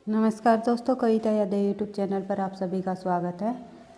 नमस्कार दोस्तों, कविता यादें यूट्यूब चैनल पर आप सभी का स्वागत है।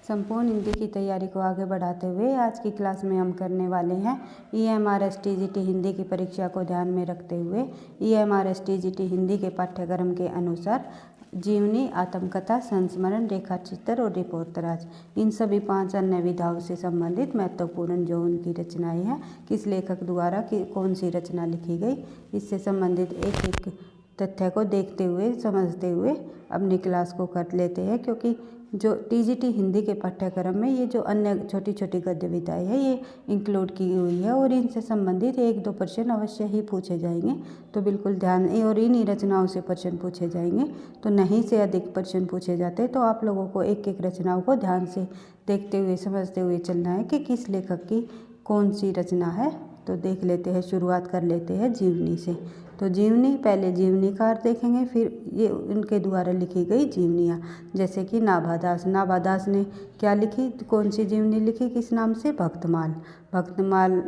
संपूर्ण हिंदी की तैयारी को आगे बढ़ाते हुए आज की क्लास में हम करने वाले हैं EMRS-TGT हिंदी की परीक्षा को ध्यान में रखते हुए EMRS-TGT हिंदी के पाठ्यक्रम के अनुसार जीवनी, आत्मकथा, संस्मरण, रेखाचित्र और रिपोर्टराज, इन सभी 5 अन्य विधाओं से संबंधित महत्वपूर्ण जो उनकी रचनाएँ हैं, किस लेखक द्वारा कौन सी रचना लिखी गई, इससे संबंधित एक एक तथ्य को देखते हुए समझते हुए अपनी क्लास को कर लेते हैं। क्योंकि जो TGT हिंदी के पाठ्यक्रम में ये जो अन्य छोटी छोटी गद्य विधाएँ हैं ये इंक्लूड की हुई है और इनसे संबंधित 1-2 प्रश्न अवश्य ही पूछे जाएंगे। तो बिल्कुल ध्यान, और इन्हीं रचनाओं से प्रश्न पूछे जाएंगे। तो नहीं से अधिक प्रश्न पूछे जाते तो आप लोगों को एक एक रचनाओं को ध्यान से देखते हुए समझते हुए चलना है कि किस लेखक की कौन सी रचना है। तो देख लेते हैं, शुरुआत कर लेते हैं जीवनी से। तो जीवनी, पहले जीवनीकार देखेंगे, फिर ये उनके द्वारा लिखी गई जीवनियाँ, जैसे कि नाभादास। नाभादास ने क्या लिखी, कौन सी जीवनी लिखी, किस नाम से? भक्तमाल। भक्तमाल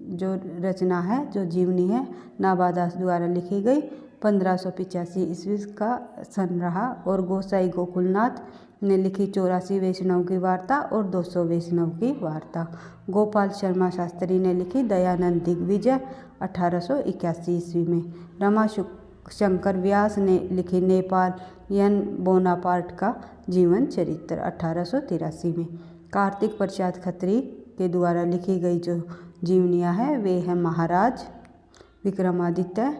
जो रचना है, जो जीवनी है, नाभादास द्वारा लिखी गई। 1585 ईस्वी का सन रहा। और गोसाई गोकुलनाथ ने लिखी 84 वैष्णव की वार्ता और 200 वैष्णव की वार्ता। गोपाल शर्मा शास्त्री ने लिखी दयानंद दिग्विजय 1881 ईस्वी में। रमा शंकर व्यास ने लिखी नेपोलियन बोनापार्ट का जीवन चरित्र 1883 में। कार्तिक प्रसाद खत्री के द्वारा लिखी गई जो जीवनियाँ हैं वे हैं महाराज विक्रमादित्य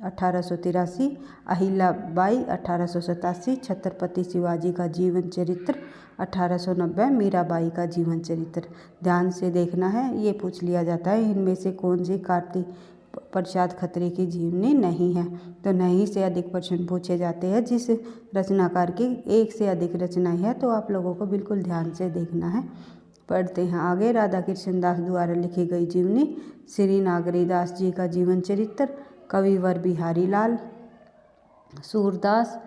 1883, अहिल्याबाई 1887, छत्रपति शिवाजी का जीवन चरित्र 1890, मीराबाई का जीवन चरित्र। ध्यान से देखना है, ये पूछ लिया जाता है इनमें से कौन सी कार्तिक प्रसाद खत्री की जीवनी नहीं है। तो नहीं से अधिक प्रश्न पूछे जाते हैं। जिस रचनाकार की 1 से अधिक रचनाएं हैं तो आप लोगों को बिल्कुल ध्यान से देखना है। पढ़ते हैं आगे। राधा कृष्ण दास द्वारा लिखी गई जीवनी, श्री नागरीदास जी का जीवन चरित्र, कविवर बिहारी लाल, सूरदास,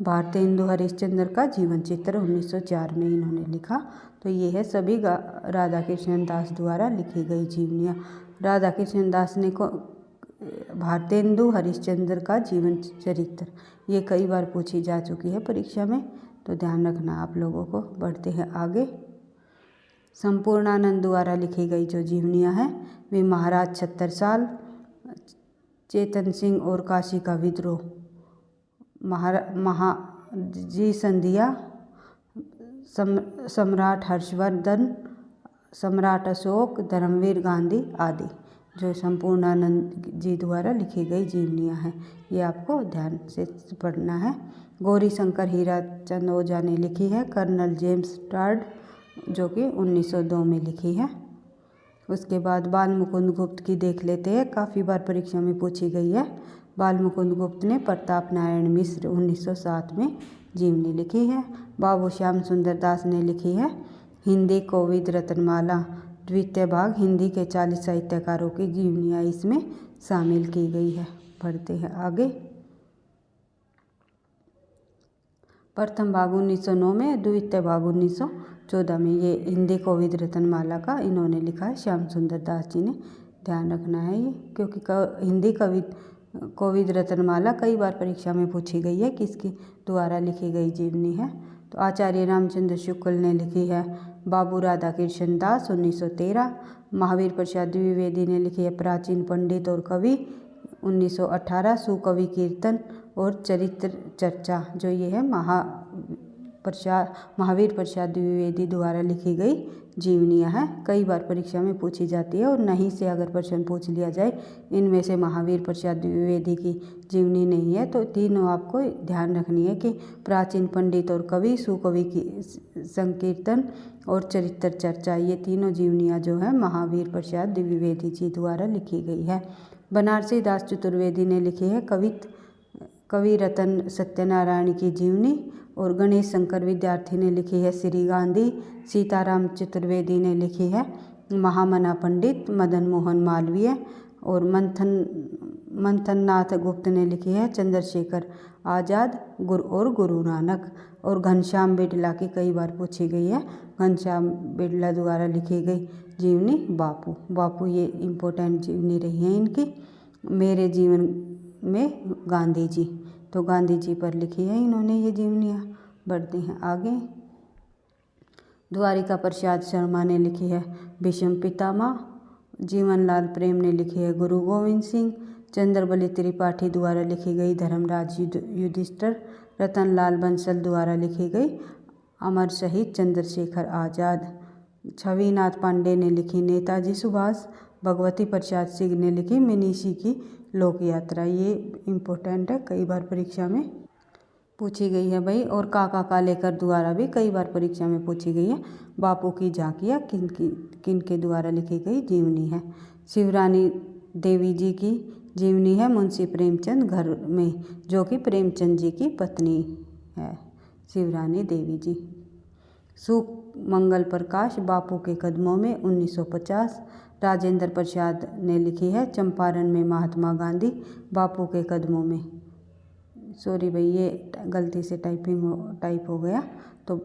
भारतेंदु हरिश्चंद्र का जीवन चित्र 1904 में इन्होंने लिखा। तो ये है सभी राधा कृष्ण दास द्वारा लिखी गई जीवनियाँ। राधा कृष्ण दास ने भारतेंदु हरिश्चंद्र का जीवन चरित्र, ये कई बार पूछी जा चुकी है परीक्षा में, तो ध्यान रखना आप लोगों को। बढ़ते हैं आगे। संपूर्णानंद द्वारा लिखी गई जो जीवनियाँ हैं वे महाराज छत्रसाल, चेतन सिंह और काशी का विद्रोह, महाजी संधिया, सम्राट हर्षवर्धन, सम्राट अशोक, धर्मवीर गांधी आदि, जो संपूर्णानंद जी द्वारा लिखी गई जीवनियाँ हैं, ये आपको ध्यान से पढ़ना है। गौरी शंकर हीराचंद ओझा ने लिखी है कर्नल जेम्स टार्ड, जो कि 1902 में लिखी है। उसके बाद बाल मुकुंद गुप्त की देख लेते हैं, काफ़ी बार परीक्षा में पूछी गई है। बाल मुकुंद गुप्त ने प्रताप नारायण मिश्र 1907 में जीवनी लिखी है। बाबू श्याम सुंदर दास ने लिखी है हिंदी कोविद रत्नमाला, द्वितीय भाग, हिंदी के 40 साहित्यकारों की जीवनियाँ इसमें शामिल की गई है। पढ़ते हैं आगे। प्रथम भाग 1909 में, द्वितीय भाग 1914 में, ये हिंदी कोविद रत्नमाला का इन्होंने लिखा है, श्याम सुंदर दास जी ने। ध्यान रखना है ये, क्योंकि हिंदी कोविद रत्नमाला कई बार परीक्षा में पूछी गई है, किसके द्वारा लिखी गई जीवनी है। तो आचार्य रामचंद्र शुक्ल ने लिखी है बाबू राधा कृष्ण दास 1913। महावीर प्रसाद द्विवेदी ने लिखी है प्राचीन पंडित और कवि 1918। सुकवि कीर्तन और चरित्र चर्चा, जो ये है महावीर प्रसाद द्विवेदी द्वारा लिखी गई जीवनियाँ हैं, कई बार परीक्षा में पूछी जाती है। और नहीं से अगर प्रश्न पूछ लिया जाए इनमें से महावीर प्रसाद द्विवेदी की जीवनी नहीं है, तो तीनों आपको ध्यान रखनी है कि प्राचीन पंडित और कवि, सुकवि की संकीर्तन और चरित्र चर्चा, ये तीनों जीवनियाँ जो है महावीर प्रसाद द्विवेदी जी द्वारा लिखी गई है। बनारसी दास चतुर्वेदी ने लिखी है कवि रतन सत्यनारायण की जीवनी। और गणेश शंकर विद्यार्थी ने लिखी है श्री गांधी। सीताराम चतुर्वेदी ने लिखी है महामना पंडित मदन मोहन मालवीय। और मंथननाथ गुप्त ने लिखी है चंद्रशेखर आज़ाद और गुरु नानक। और घनश्याम बिड़ला की कई बार पूछी गई है, घनश्याम बिड़ला द्वारा लिखी गई जीवनी बापू, ये इम्पोर्टेंट जीवनी रही है इनकी। मेरे जीवन में गांधी जी, तो गांधी जी पर लिखी है इन्होंने ये जीवनियाँ। बढ़ते हैं आगे। द्वारिका प्रसाद शर्मा ने लिखी है भीष्म पितामह। जीवनलाल प्रेम ने लिखी है गुरु गोविंद सिंह। चंद्रबली त्रिपाठी द्वारा लिखी गई धर्मराज युधिष्ठिर। रतनलाल बंसल द्वारा लिखी गई अमर शहीद चंद्रशेखर आज़ाद। छविनाथ पांडे ने लिखी नेताजी सुभाष। भगवती प्रसाद सिंह ने लिखी मिनीषी की लोक यात्रा। ये इम्पोर्टेंट है, कई बार परीक्षा में पूछी गई है भाई। और काका कालेकर द्वारा भी कई बार परीक्षा में पूछी गई है। बापू की झांकियाँ किन के द्वारा लिखी गई जीवनी है। शिवरानी देवी जी की जीवनी है मुंशी प्रेमचंद घर में, जो कि प्रेमचंद जी की पत्नी है शिवरानी देवी जी। सुमंगल प्रकाश बापू के कदमों में 1950। राजेंद्र प्रसाद ने लिखी है चंपारण में महात्मा गांधी बापू के कदमों में। सॉरी भाई, ये गलती से टाइप हो गया। तो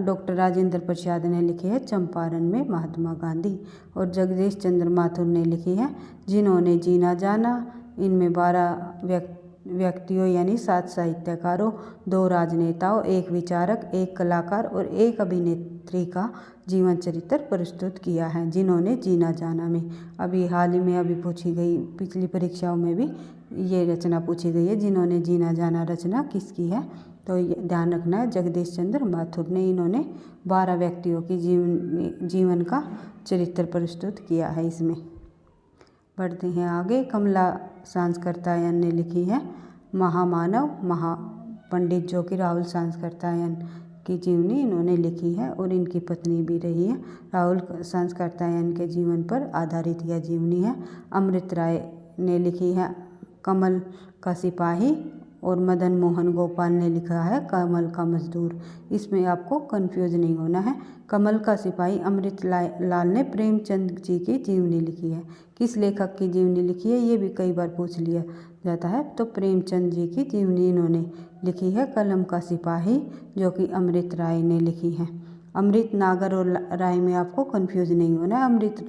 डॉक्टर राजेंद्र प्रसाद ने लिखी है चंपारण में महात्मा गांधी। और जगदीश चंद्र माथुर ने लिखी है जिन्होंने जीना जाना। इनमें 12 व्यक्तियों यानी 7 साहित्यकारों, 2 राजनेताओं, 1 विचारक, 1 कलाकार और 1 अभिनेत्री का जीवन चरित्र प्रस्तुत किया है। जिन्होंने जीना जाना में अभी हाल ही में अभी पूछी गई, पिछली परीक्षाओं में भी ये रचना पूछी गई है। जिन्होंने जीना जाना रचना किसकी है, तो ध्यान रखना है जगदीश चंद्र माथुर ने। इन्होंने 12 व्यक्तियों की जीवन का चरित्र प्रस्तुत किया है इसमें। बढ़ते हैं आगे। कमला सांसकृतायन ने लिखी है महामानव महापंडित, जो कि राहुल सांसकृतायन की जीवनी इन्होंने लिखी है और इनकी पत्नी भी रही है। राहुल सांसकृतायन के जीवन पर आधारित यह जीवनी है। अमृत राय ने लिखी है कमल का सिपाही। और मदन मोहन गोपाल ने लिखा है कमल का मजदूर। इसमें आपको कंफ्यूज नहीं होना है। कमल का सिपाही अमृत लाल ने प्रेमचंद जी की जीवनी लिखी है। किस लेखक की जीवनी लिखी है, ये भी कई बार पूछ लिया जाता है। तो प्रेमचंद जी की जीवनी इन्होंने लिखी है कलम का सिपाही, जो कि अमृत राय ने लिखी है। अमृत नागर और राय में आपको कंफ्यूज नहीं होना है। अमृत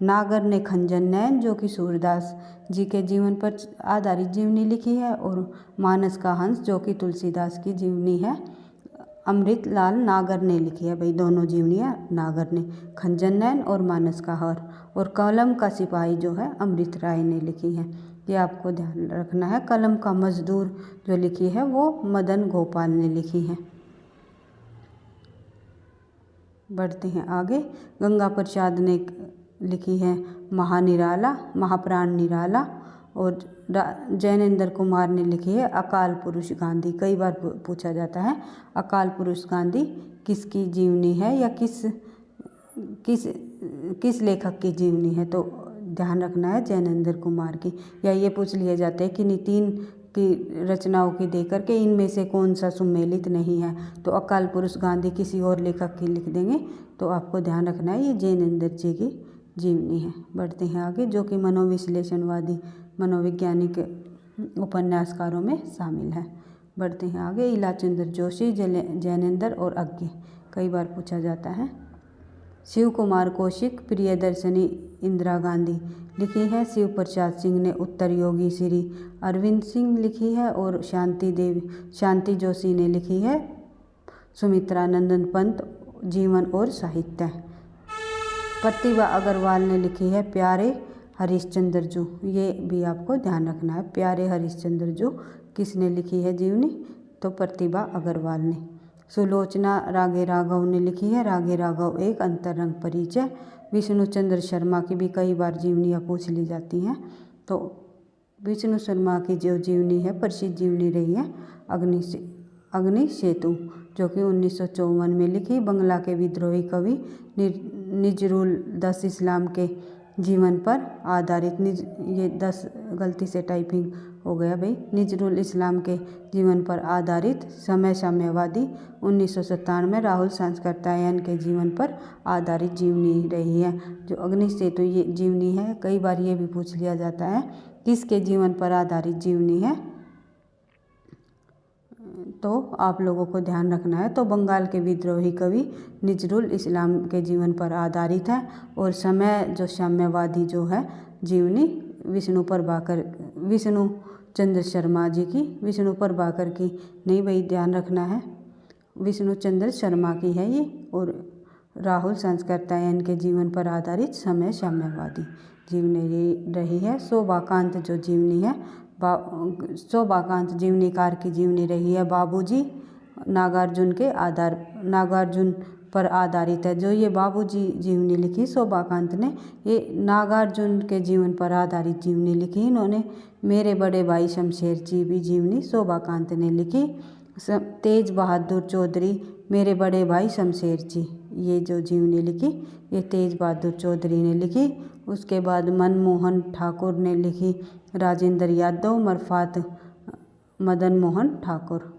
नागर ने खंजन नैन, जो कि सूरदास जी के जीवन पर आधारित जीवनी लिखी है। और मानस का हंस, जो कि तुलसीदास की जीवनी है, अमृत लाल नागर ने लिखी है। भाई दोनों जीवनियाँ नागर ने, खंजन नैन और मानस का हर। और कलम का सिपाही जो है अमृत राय ने लिखी है। ये आपको ध्यान रखना है। कलम का मजदूर जो लिखी है वो मदन गोपाल ने लिखी है। बढ़ते हैं आगे। गंगा प्रसाद ने लिखी है महानिराला महाप्राण निराला। और जैनेंद्र कुमार ने लिखी है अकाल पुरुष गांधी। कई बार पूछा जाता है अकाल पुरुष गांधी किसकी जीवनी है या किस लेखक की जीवनी है, तो ध्यान रखना है जैनेंद्र कुमार की। या ये पूछ लिया जाता है कि नितिन की रचनाओं की देकर के इनमें से कौन सा सुमेलित नहीं है, तो अकाल पुरुष गांधी किसी और लेखक की लिख देंगे। तो आपको ध्यान रखना है ये जैनेंद्र जी की जीवनी है। बढ़ते हैं आगे। जो कि मनोविश्लेषणवादी मनोवैज्ञानिक उपन्यासकारों में शामिल है। बढ़ते हैं आगे। इलाचंद्र जोशी, जैनेंद्र और अज्ञे, कई बार पूछा जाता है। शिव कुमार कौशिक प्रियदर्शनी इंदिरा गांधी लिखी है। शिव प्रसाद सिंह ने उत्तर योगी श्री अरविंद सिंह लिखी है। और शांति जोशी ने लिखी है सुमित्रा नंदन पंत जीवन और साहित्य। प्रतिभा अग्रवाल ने लिखी है प्यारे हरिश्चंद्र जू। ये भी आपको ध्यान रखना है। प्यारे हरिश्चंद्र जू किसने लिखी है जीवनी, तो प्रतिभा अग्रवाल ने। सुलोचना रागे राघव ने लिखी है रागे राघव एक अंतरंग परिचय। विष्णु चंद्र शर्मा की भी कई बार जीवनियाँ पूछ ली जाती हैं। तो विष्णु शर्मा की जो जीवनी है प्रसिद्ध जीवनी रही है अग्नि सेतु, जो कि 1954 में लिखी। बंगला के विद्रोही कवि नजरुल दस इस्लाम के जीवन पर आधारित। ये 10 गलती से टाइपिंग हो गया भाई। नजरुल इस्लाम के जीवन पर आधारित साम्यवादी 1997 में राहुल सांसकृतायन के जीवन पर आधारित जीवनी रही है। जो अग्नि सेतु ये जीवनी है, कई बार ये भी पूछ लिया जाता है किसके जीवन पर आधारित जीवनी है, तो आप लोगों को ध्यान रखना है। तो बंगाल के विद्रोही कवि नजरुल इस्लाम के जीवन पर आधारित है। और साम्यवादी जो है जीवनी विष्णु चंद्र शर्मा जी की, विष्णु प्रभाकर की नहीं भाई, ध्यान रखना है, विष्णु चंद्र शर्मा की है ये। और राहुल संस्कृतायन के जीवन पर आधारित समय साम्यवादी जीवनी रही है। शोभाकांत जो जीवनी है, शोभाकांत जीवनीकार की जीवनी रही है बाबूजी नागार्जुन पर आधारित है। जो ये बाबूजी जीवनी लिखी शोभाकांत ने, ये नागार्जुन के जीवन पर आधारित जीवनी लिखी इन्होंने। मेरे बड़े भाई शमशेर जी भी जीवनी शोभाकांत ने लिखी। तेज बहादुर चौधरी, मेरे बड़े भाई शमशेर जी, ये जो जीवनी लिखी ये तेज बहादुर चौधरी ने लिखी। उसके बाद मनमोहन ठाकुर ने लिखी राजेंद्र यादव मरफात मदन मोहन ठाकुर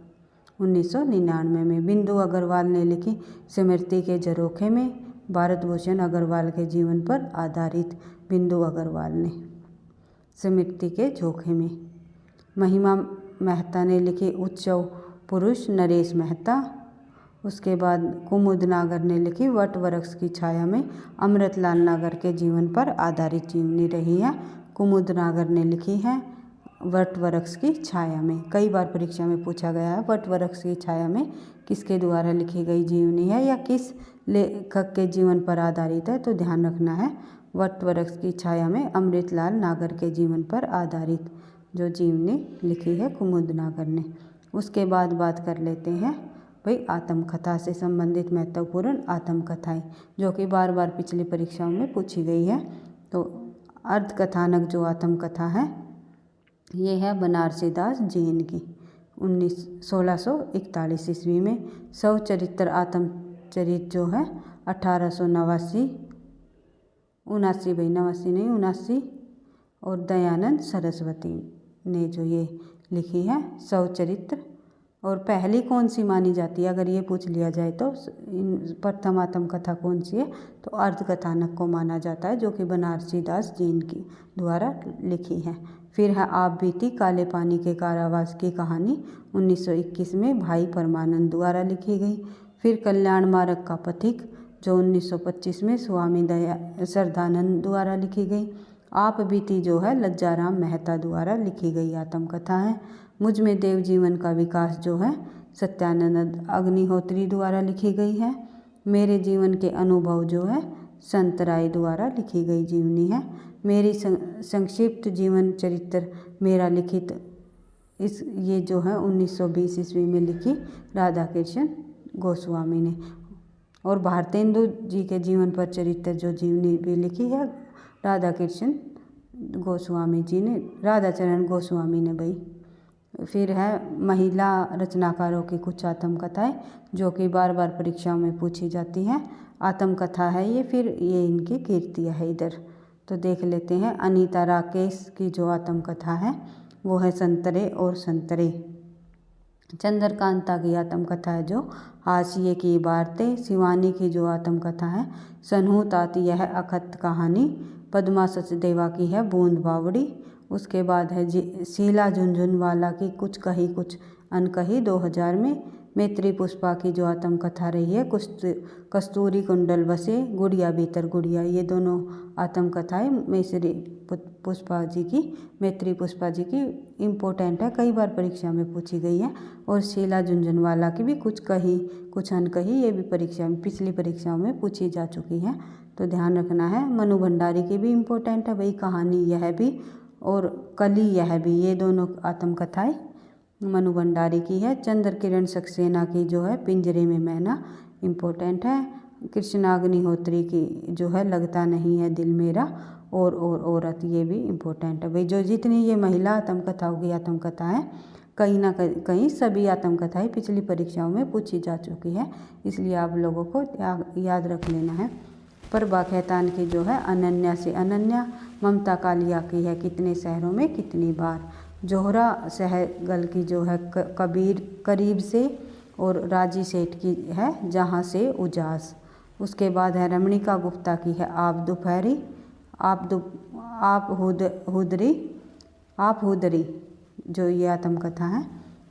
1999 में। बिंदु अग्रवाल ने लिखी स्मृति के झरोखे में, भारत भूषण अग्रवाल के जीवन पर आधारित बिंदु अग्रवाल ने स्मृति के झोंके में। महिमा मेहता ने लिखी उत्सव पुरुष नरेश मेहता। उसके बाद कुमुद नागर ने लिखी वट वृक्ष की छाया में, अमृतलाल नागर के जीवन पर आधारित जीवनी रही है। कुमुद नागर ने लिखी है वट वृक्ष की छाया में। कई बार परीक्षा में पूछा गया है वट वृक्ष की छाया में किसके द्वारा लिखी गई जीवनी है या किस लेखक के जीवन पर आधारित है, तो ध्यान रखना है वट वृक्ष की छाया में अमृतलाल नागर के जीवन पर आधारित जो जीवनी लिखी है कुमुद नागर ने। उसके बाद बात कर लेते हैं भाई आत्मकथा से संबंधित महत्वपूर्ण आत्मकथाएं, जो कि बार बार पिछली परीक्षाओं में पूछी गई है। तो अर्धकथानक जो आत्मकथा है ये है बनारसी दास जैन की 1641 ईस्वी में। सौचरित्र आत्मचरित जो है 1889 और दयानंद सरस्वती ने जो ये लिखी है सौचरित्र। और पहली कौन सी मानी जाती है, अगर ये पूछ लिया जाए तो प्रथम आत्मकथा कौन सी है, तो अर्धकथानक को माना जाता है, जो कि बनारसी दास जैन की द्वारा लिखी है। फिर है आप बीती काले पानी के कारावास की कहानी 1921 में भाई परमानंद द्वारा लिखी गई। फिर कल्याण मार्ग का पथिक जो 1925 में स्वामी श्रद्धानंद द्वारा लिखी गई। आप बीती जो है लज्जाराम मेहता द्वारा लिखी गई आत्मकथा है। मुझ में देव जीवन का विकास जो है सत्यानंद अग्निहोत्री द्वारा लिखी गई है। मेरे जीवन के अनुभव जो है संत राय द्वारा लिखी गई जीवनी है। मेरी संक्षिप्त जीवन चरित्र मेरा लिखित ये जो है 1920 ईस्वी में लिखी राधा कृष्ण गोस्वामी ने। और भारतेंदु जी के जीवन पर चरित्र जो जीवनी भी लिखी है राधा कृष्ण गोस्वामी जी ने, राधाचरण गोस्वामी ने भाई। फिर है महिला रचनाकारों की कुछ आत्मकथाएं जो कि बार बार परीक्षाओं में पूछी जाती हैं। आत्मकथा है ये, फिर ये इनकी कीर्तियाँ है इधर, तो देख लेते हैं। अनीता राकेश की जो आत्मकथा है वो है संतरे और संतरे। चंद्रकांता की आत्मकथा है जो हाशिए की इबारतें। शिवानी की जो आत्मकथा है सनहूत आती यह अखत कहानी। पद्मा सचदेवा की है बूंद बावड़ी। उसके बाद है शीला झुनझुनवाला की कुछ कही कुछ अनकही 2000 में। मैत्री पुष्पा की जो आत्मकथा रही है कस्तूरी कुंडल बसे गुड़िया भीतर गुड़िया, ये दोनों आत्मकथाएं मैत्री पुष्पा जी की इम्पोर्टेंट है, कई बार परीक्षा में पूछी गई है। और शीला झुनझुनवाला की भी कुछ कही कुछ अनकही, ये भी पिछली परीक्षाओं में पूछी जा चुकी है, तो ध्यान रखना है। मनु भंडारी की भी इम्पोर्टेंट है भाई, कहानी यह भी और कली यह भी, ये दोनों आत्मकथाएं मनु भंडारी की है। चंद्र किरण सक्सेना की जो है पिंजरे में मैना इम्पोर्टेंट है। कृष्णाग्निहोत्री की जो है लगता नहीं है दिल मेरा और औरत, ये भी इम्पोर्टेंट है भाई। जो जितनी ये महिला आत्मकथाओं की आत्मकथा है कहीं ना कहीं सभी आत्मकथाएं पिछली परीक्षाओं में पूछी जा चुकी है, इसलिए आप लोगों को याद रख लेना है। प्रभा खेतान की जो है अनन्या से अनन्या। ममता कालिया की है कितने शहरों में कितनी बार। जोहरा सहगल की जो है करीब से। और राजी सेठ की है जहाँ से उजास। उसके बाद है रमणिका गुप्ता की है आप दोपहरी आप हुदरी जो ये आत्मकथा है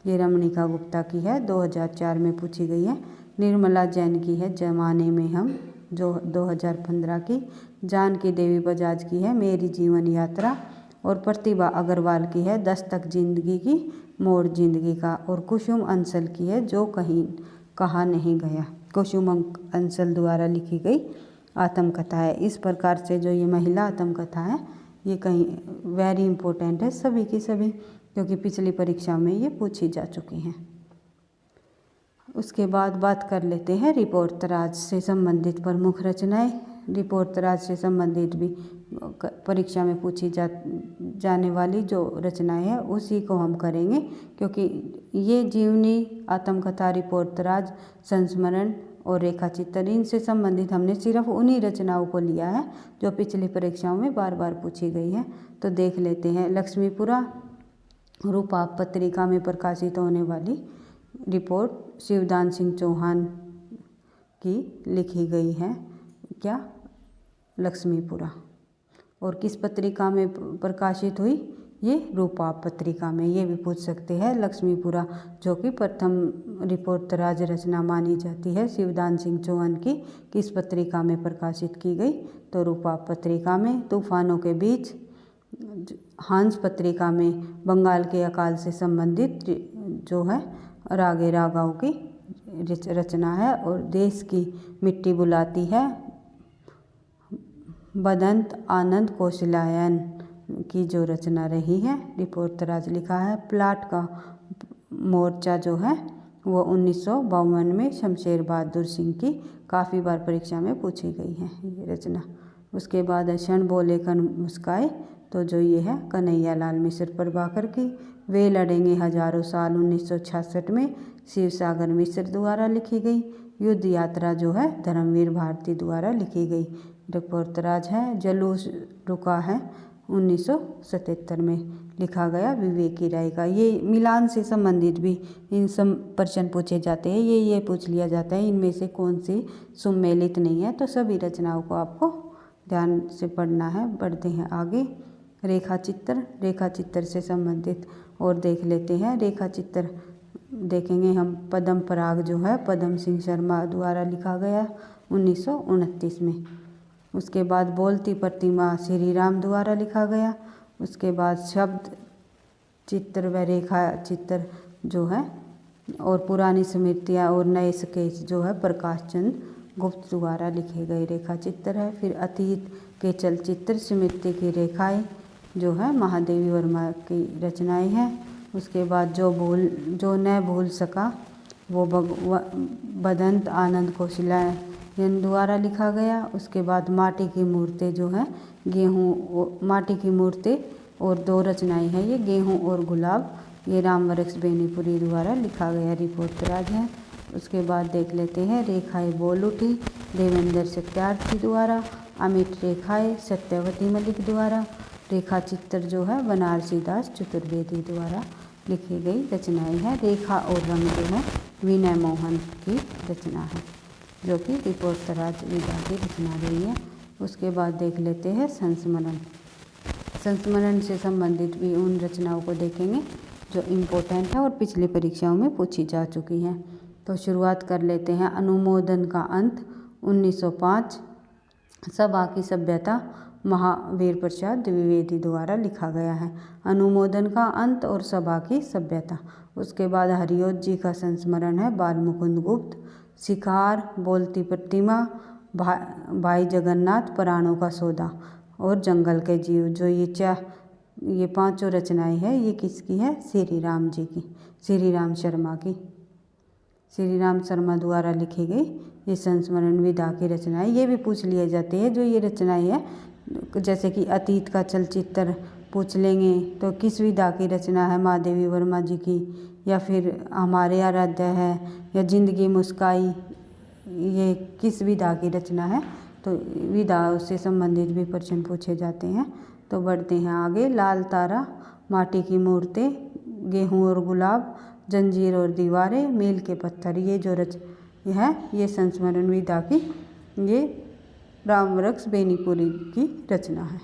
ये रमणिका गुप्ता की है, 2004 में पूछी गई है। निर्मला जैन की है जमाने में हम जो 2015 की। जानकी देवी बजाज की है मेरी जीवन यात्रा। और प्रतिभा अग्रवाल की है दस्तक जिंदगी की मोड़ जिंदगी का, और कुसुम अंसल की है जो कहीं कहा नहीं गया। कुसुम अंसल द्वारा लिखी गई आत्मकथा है। इस प्रकार से जो ये महिला आत्मकथा है ये कहीं वेरी इम्पोर्टेंट है सभी की सभी, क्योंकि पिछली परीक्षा में ये पूछी जा चुकी हैं। उसके बाद बात कर लेते हैं रिपोर्तराज से संबंधित प्रमुख रचनाएं। रिपोर्तराज से संबंधित भी परीक्षा में पूछी जाने वाली जो रचनाएं हैं उसी को हम करेंगे, क्योंकि ये जीवनी, आत्मकथा, रिपोर्तराज, संस्मरण और रेखाचित्र इनसे संबंधित हमने सिर्फ उन्हीं रचनाओं को लिया है जो पिछली परीक्षाओं में बार बार पूछी गई है। तो देख लेते हैं। लक्ष्मीपुरा रूपा पत्रिका में प्रकाशित होने वाली रिपोर्ट शिवदान सिंह चौहान की लिखी गई है क्या, लक्ष्मीपुरा। और किस पत्रिका में प्रकाशित हुई, ये रूपा पत्रिका में। ये भी पूछ सकते हैं। लक्ष्मीपुरा जो कि प्रथम रिपोर्तराज रचना मानी जाती है शिवदान सिंह चौहान की, किस पत्रिका में प्रकाशित की गई, तो रूपा पत्रिका में। तूफानों के बीच हंस पत्रिका में बंगाल के अकाल से संबंधित जो है रागे रागाओं की रचना है। और देश की मिट्टी बुलाती है बदंत आनंद कौशलायन की जो रचना रही है, रिपोर्तराज लिखा है। प्लाट का मोर्चा जो है वो 1952 में शमशेर बहादुर सिंह की काफ़ी बार परीक्षा में पूछी गई है ये रचना। उसके बाद क्षण बोले कण मुस्काए, तो जो ये है कन्हैया लाल मिश्र प्रभाकर की। वे लड़ेंगे हजारों साल 1966 में शिव सागर मिश्र द्वारा लिखी गई। युद्ध यात्रा जो है धर्मवीर भारती द्वारा लिखी गई रिपोर्तराज है। जुलूस रुका है 1977 में लिखा गया विवेकी राय का। ये मिलान से संबंधित भी इन सब प्रश्न पूछे जाते हैं। ये पूछ लिया जाता है इनमें से कौन सी सुमेलित नहीं है, तो सभी रचनाओं को आपको ध्यान से पढ़ना है। बढ़ते हैं आगे। रेखाचित्र से संबंधित और देख लेते हैं। रेखाचित्र देखेंगे हम। पद्म पराग जो है पद्म सिंह शर्मा द्वारा लिखा गया 1929 में। उसके बाद बोलती प्रतिमा श्री राम द्वारा लिखा गया। उसके बाद शब्द चित्र व रेखा चित्र जो है और पुरानी स्मृतियाँ और नए स्केच जो है प्रकाश चंद गुप्त द्वारा लिखे गए रेखा चित्र है। फिर अतीत के चलचित्र स्मृति की रेखाएं जो है महादेवी वर्मा की रचनाएं हैं। उसके बाद जो न भूल सका वो बदंत आनंद कौशलायन द्वारा लिखा गया। उसके बाद माटी की मूर्तें जो है माटी की मूर्तें और दो रचनाएं हैं ये गेहूं और गुलाब, ये रामवृक्ष बेनीपुरी द्वारा लिखा गया रिपोर्तराज है। उसके बाद देख लेते हैं रेखाएं बोल उठी देवेंद्र सत्यार्थी द्वारा। अमिट रेखाएं सत्यवती मलिक द्वारा। रेखा चित्र जो है बनारसी दास चतुर्वेदी द्वारा लिखी गई रचनाएं हैं। रेखा और रंग जो है विनय मोहन की रचना है जो कि रिपोर्तराज विधा की रचना रही है। उसके बाद देख लेते हैं संस्मरण। संस्मरण से संबंधित भी उन रचनाओं को देखेंगे जो इम्पोर्टेंट है और पिछली परीक्षाओं में पूछी जा चुकी हैं। तो शुरुआत कर लेते हैं। अनुमोदन का अंत 1905 सभा की सभ्यता महावीर प्रसाद द्विवेदी द्वारा लिखा गया है। अनुमोदन का अंत और सभा की सभ्यता। उसके बाद हरिओत जी का संस्मरण है बाल मुकुंद गुप्त। शिकार, बोलती प्रतिमा, भाई जगन्नाथ, प्राणों का सौदा और जंगल के जीव, जो ये पांचों रचनाएं हैं ये किसकी है, श्री राम जी की, श्री राम शर्मा की, श्री राम शर्मा द्वारा लिखी गई ये संस्मरण विधा की रचनाएं। ये भी पूछ लिए जाते हैं जो ये रचनाएं है, जैसे कि अतीत का चलचित्र पूछ लेंगे तो किस विधा की रचना है, महादेवी वर्मा जी की, या फिर हमारे आराध्य है, या जिंदगी मुस्काई, ये किस विधा की रचना है। तो विधा से संबंधित भी प्रश्न पूछे जाते हैं। तो बढ़ते हैं आगे। लाल तारा, माटी की मूर्तें, गेहूं और गुलाब, जंजीर और दीवारें, मील के पत्थर, ये जो है ये संस्मरण विधा की ये रामवृक्ष बेनीपुरी की रचना है।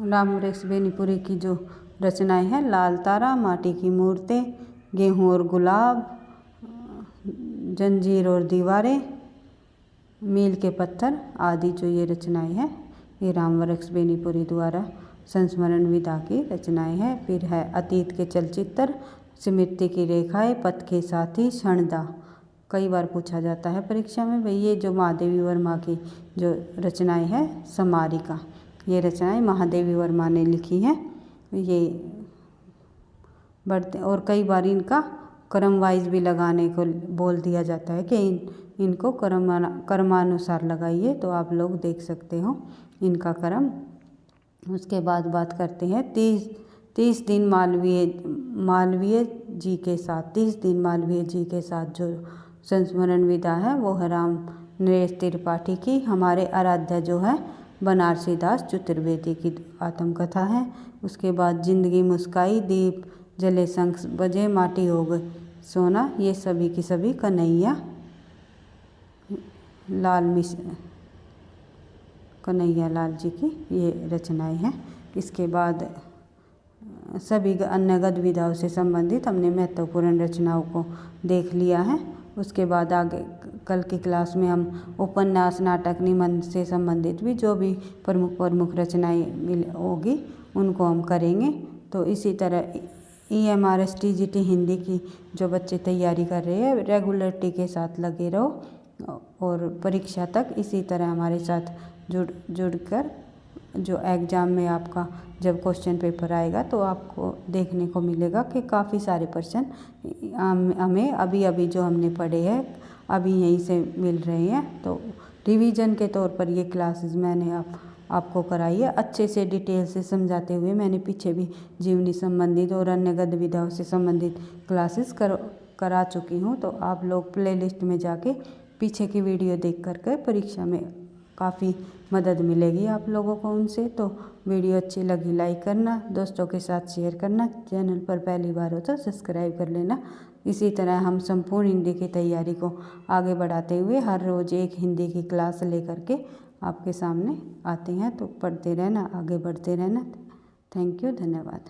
रामवृक्ष बेनीपुरी की जो रचनाएं हैं लाल तारा, माटी की मूर्तें, गेहूं और गुलाब, जंजीर और दीवारें, मील के पत्थर आदि जो ये रचनाएं हैं ये रामवरक्ष बेनीपुरी द्वारा संस्मरण विधा की रचनाएं हैं। फिर है अतीत के चलचित्र, स्मृति की रेखाएं, पथ के साथी, क्षणदा। कई बार पूछा जाता है परीक्षा में भाई ये जो महादेवी वर्मा की जो रचनाएं हैं समारिका, ये रचनाएं महादेवी वर्मा ने लिखी हैं। ये बढ़ते और कई बार इनका क्रम वाइज भी लगाने को बोल दिया जाता है कि इनको क्रमानुसार लगाइए, तो आप लोग देख सकते हो इनका क्रम। उसके बाद बात करते हैं 30 दिन मालवीय जी के साथ। 30 दिन मालवीय जी के साथ जो संस्मरण विधा है वो है राम नरेश त्रिपाठी की। हमारे आराध्य जो है बनारसी दास चतुर्वेदी की आत्मकथा है। उसके बाद जिंदगी मुस्काई, दीप जले शंख बजे, माटी हो गई सोना, ये सभी की सभी कन्हैया लाल जी की ये रचनाएं हैं। इसके बाद सभी अन्य गद्य विधाओं से संबंधित हमने महत्वपूर्ण रचनाओं को देख लिया है। उसके बाद आगे कल की क्लास में हम उपन्यास, नाटक, निबंध से संबंधित भी जो भी प्रमुख रचनाएं होगी उनको हम करेंगे। तो इसी तरह EMRS TGT हिंदी की जो बच्चे तैयारी कर रहे हैं रेगुलरिटी के साथ लगे रहो और परीक्षा तक इसी तरह हमारे साथ जुड़कर जो एग्ज़ाम में आपका जब क्वेश्चन पेपर आएगा तो आपको देखने को मिलेगा कि काफ़ी सारे प्रश्न हमें अभी जो हमने पढ़े हैं अभी यहीं से मिल रहे हैं। तो रिवीजन के तौर पर ये क्लासेस मैंने आपको कराई है, अच्छे से डिटेल से समझाते हुए। मैंने पीछे भी जीवनी संबंधित और अन्य गद्य विधाओं से संबंधित क्लासेस करा चुकी हूँ। तो आप लोग प्लेलिस्ट में जाके पीछे की वीडियो देख कर परीक्षा में काफ़ी मदद मिलेगी आप लोगों को उनसे। तो वीडियो अच्छी लगी लाइक करना, दोस्तों के साथ शेयर करना, चैनल पर पहली बार हो तो सब्सक्राइब कर लेना। इसी तरह हम संपूर्ण हिंदी की तैयारी को आगे बढ़ाते हुए हर रोज़ एक हिंदी की क्लास लेकर के आपके सामने आते हैं। तो पढ़ते रहना, आगे बढ़ते रहना। थैंक यू, धन्यवाद।